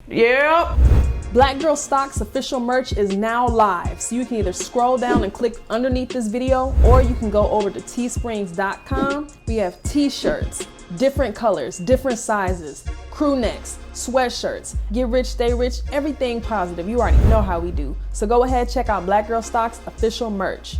Yep. Black Girl Stocks official merch is now live, so you can either scroll down and click underneath this video, or you can go over to teesprings.com. We have t-shirts, different colors, different sizes, crew necks, sweatshirts, get rich, stay rich, everything positive. You already know how we do. So go ahead, check out Black Girl Stocks official merch.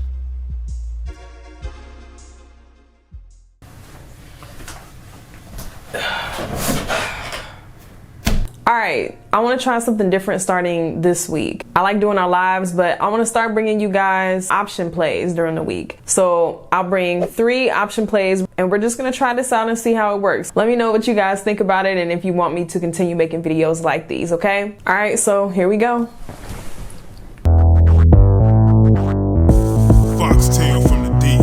All right, I want to try something different starting this week. I like doing our lives, but I want to start bringing you guys option plays during the week. So I'll bring 3 option plays and we're just going to try this out and see how it works. Let me know what you guys think about it and if you want me to continue making videos like these, okay? All right, so here we go. Foxtail from the D.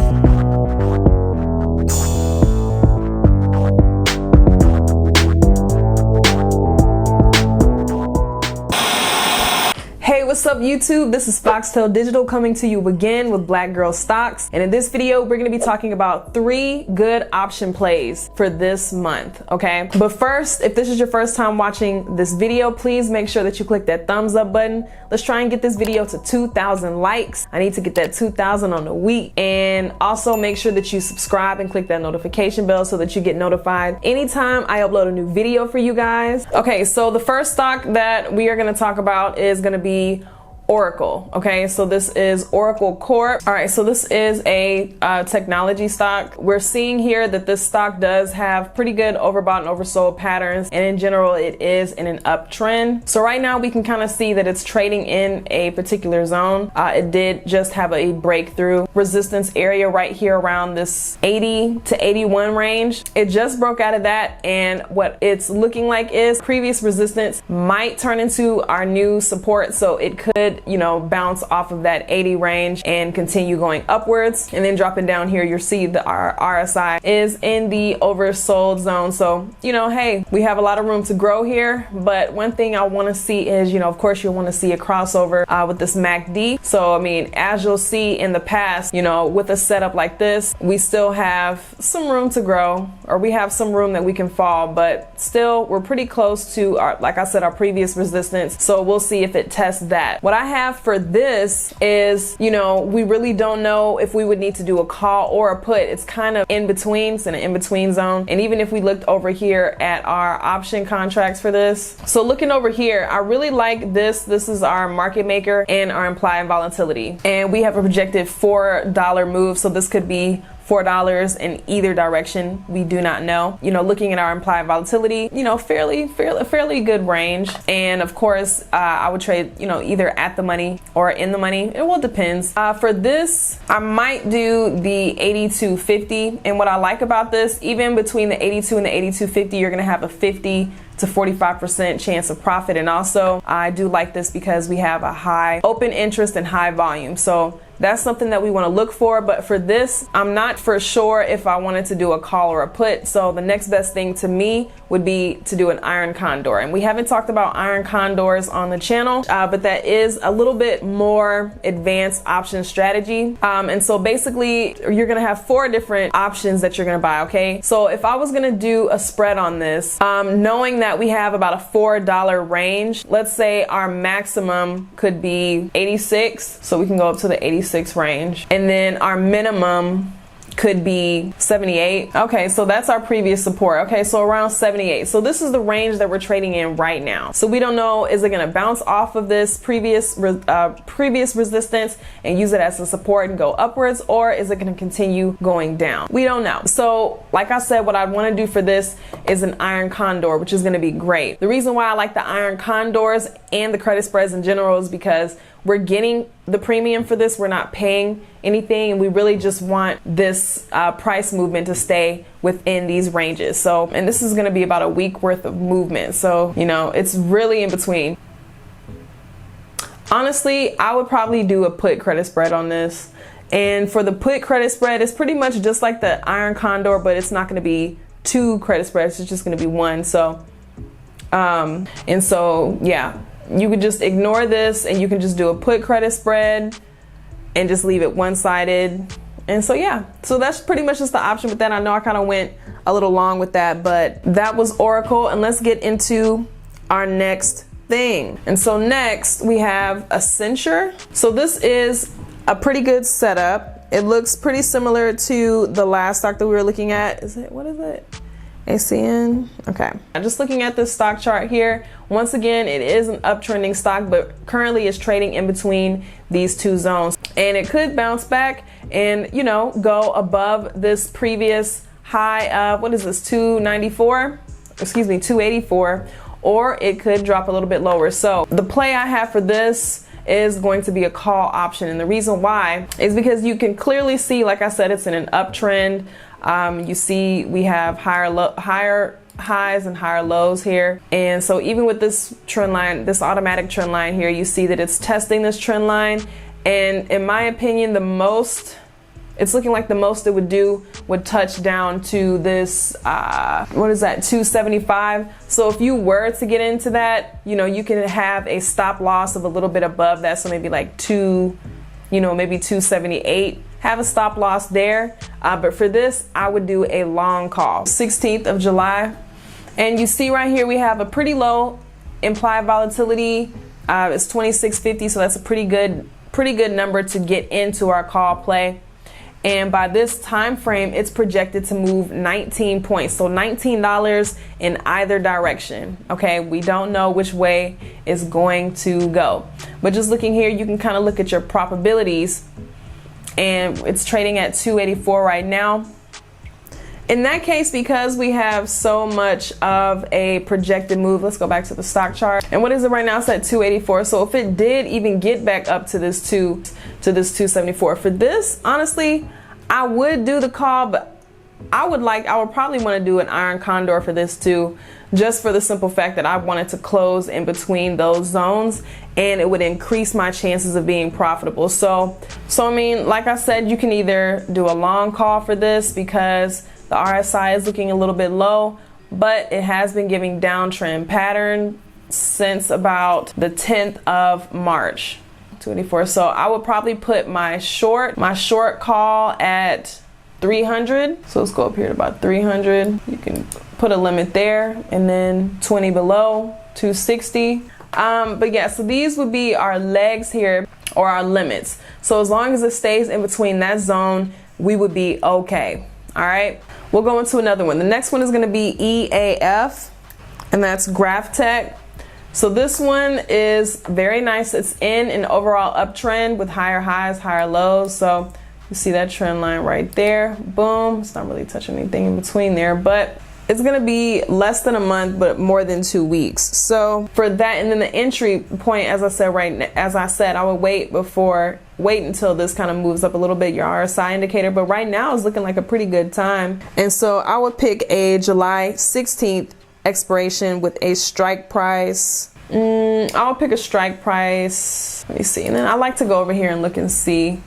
Hey, what's up YouTube? This is Foxtail Digital coming to you again with Black Girl Stocks. And in this video, we're gonna be talking about 3 good option plays for this month, okay? But first, if this is your first time watching this video, please make sure that you click that thumbs up button. Let's try and get this video to 2,000 likes. I need to get that 2,000 on the week. And also make sure that you subscribe and click that notification bell so that you get notified anytime I upload a new video for you guys. Okay, so the first stock that we are gonna talk about is gonna be Oracle. Okay, so this is Oracle Corp. All right, so this is a technology stock. We're seeing here that this stock does have pretty good overbought and oversold patterns, and in general it is in an uptrend. So right now we can kind of see that it's trading in a particular zone. It did just have a breakthrough resistance area right here around this 80 to 81 range. It just broke out of that, and what it's looking like is previous resistance might turn into our new support, so it could, you know, bounce off of that 80 range and continue going upwards. And then dropping down here, you'll see that our RSI is in the oversold zone. So, you know, hey, we have a lot of room to grow here. But one thing I want to see is, you know, of course, you'll want to see a crossover with this MACD. So, I mean, as you'll see in the past, you know, with a setup like this, we still have some room to grow, or we have some room that we can fall, but still we're pretty close to our, like I said, our previous resistance. So we'll see if it tests that. What I have for this is, you know, we really don't know if we would need to do a call or a put. It's kind of in between. It's in an in-between zone. And even if we looked over here at our option contracts for this, so looking over here, I really like this. This is our market maker and our implied volatility. And we have a projected $4 move. So this could be $4 in either direction. We do not know. You know, looking at our implied volatility, you know, fairly good range. And of course, I would trade, you know, either at the money or in the money. It will depends. For this, I might do the 82.50. And what I like about this, even between the 82 and the 82.50, you're gonna have a 50 to 45% chance of profit. And also, I do like this because we have a high open interest and high volume. So that's something that we want to look for. But for this, I'm not for sure if I wanted to do a call or a put. So the next best thing to me would be to do an iron condor. And we haven't talked about iron condors on the channel, but that is a little bit more advanced option strategy. And so basically you're going to have 4 different options that you're going to buy. Okay. So if I was going to do a spread on this, knowing that we have about a $4 range, let's say our maximum could be 86. So we can go up to the 86 range, and then our minimum could be 78. Okay, so that's our previous support. Okay, so around 78. So this is the range that we're trading in right now. So we don't know, is it going to bounce off of this previous resistance and use it as a support and go upwards, or is it going to continue going down? We don't know. So like I said, what I want to do for this is an iron condor, which is going to be great. The reason why I like the iron condors and the credit spreads in general is because we're getting the premium for this. We're not paying anything, and we really just want this price movement to stay within these ranges. So, and this is going to be about a week worth of movement. So, you know, it's really in between. Honestly, I would probably do a put credit spread on this. And for the put credit spread, it's pretty much just like the iron condor, but it's not going to be 2 credit spreads. It's just going to be 1. So, and so, yeah. You could just ignore this and you can just do a put credit spread and just leave it one-sided. And so, yeah, so that's pretty much just the option with that. I know I kind of went a little long with that, but that was Oracle. And let's get into our next thing. And so next we have a Accenture. So this is a pretty good setup. It looks pretty similar to the last stock that we were looking at. What is it? ACN. Okay. Just looking at this stock chart here, once again, it is an uptrending stock, but currently it's trading in between these two zones. And it could bounce back and, you know, go above this previous high of, what is this, 294? Excuse me, 284. Or it could drop a little bit lower. So the play I have for this is going to be a call option. And the reason why is because you can clearly see, like I said, it's in an uptrend. You see we have higher highs and higher lows here. And so even with this trend line, this automatic trend line here, you see that it's testing this trend line. And in my opinion, it's looking like the most it would do would touch down to this, what is that, 275. So if you were to get into that, you know, you can have a stop loss of a little bit above that. So maybe like maybe 278. Have a stop loss there. But for this, I would do a long call. 16th of July. And you see right here, we have a pretty low implied volatility. It's 2650. So that's a pretty good number to get into our call play. And by this time frame, it's projected to move 19 points. So $19 in either direction. Okay, we don't know which way it's going to go. But just looking here, you can kind of look at your probabilities. And it's trading at 284 right now. In that case, because we have so much of a projected move, let's go back to the stock chart. And what is it right now? It's at 284. So if it did even get back up to this 274, for this, honestly, I would do the call, but I would probably want to do an iron condor for this too, just for the simple fact that I wanted to close in between those zones and it would increase my chances of being profitable. So I mean, like I said, you can either do a long call for this because the RSI is looking a little bit low, but it has been giving downtrend pattern since about the 10th of March, 284. So I would probably put my short call at 300. So let's go up here to about 300. You can put a limit there, and then 20 below, 260. But yeah, so these would be our legs here, or our limits. So as long as it stays in between that zone, we would be okay. All right, we'll go into another one. The next one is going to be EAF, and that's GrafTech. So this one is very nice. It's in an overall uptrend with higher highs, higher lows. So you see that trend line right there. Boom. It's not really touching anything in between there, but it's going to be less than a month, but more than 2 weeks. So for that, and then the entry point, as I said, I would wait until this kind of moves up a little bit, your RSI indicator. But right now is looking like a pretty good time. And so I would pick a July 16th expiration with a strike price. I'll pick a strike price. Let me see. And then I like to go over here and look and see.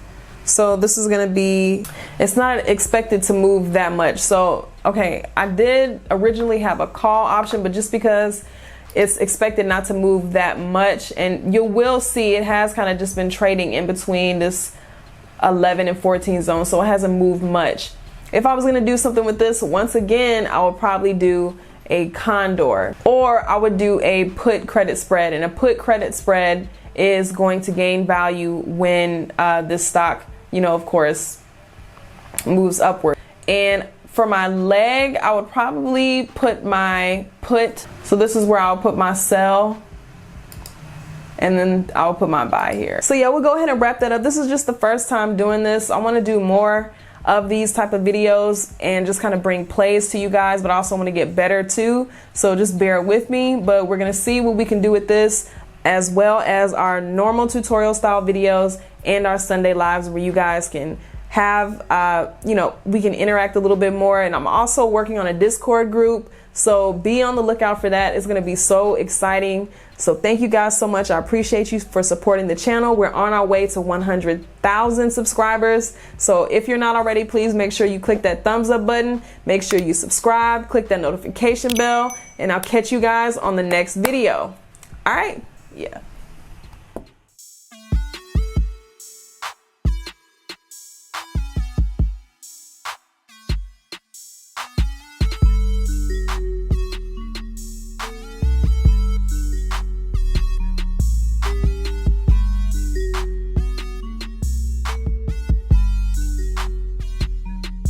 So this is going to be, it's not expected to move that much. So, okay, I did originally have a call option, but just because it's expected not to move that much, and you will see it has kind of just been trading in between this 11 and 14 zone. So it hasn't moved much. If I was going to do something with this, once again, I would probably do a condor, or I would do a put credit spread. And a put credit spread is going to gain value when this stock, you know, of course, moves upward. And for my leg, I would probably put my put. So this is where I'll put my sell, and then I'll put my buy here. So yeah, we'll go ahead and wrap that up. This is just the first time doing this. I want to do more of these type of videos and just kind of bring plays to you guys, but I also want to get better too. So just bear with me, but we're going to see what we can do with this, as well as our normal tutorial style videos and our Sunday lives where you guys can have, you know, we can interact a little bit more. And I'm also working on a Discord group, so be on the lookout for that. It's going to be so exciting. So thank you guys so much. I appreciate you for supporting the channel. We're on our way to 100,000 subscribers. So if you're not already, please make sure you click that thumbs up button. Make sure you subscribe, click that notification bell, and I'll catch you guys on the next video. All right. Yeah.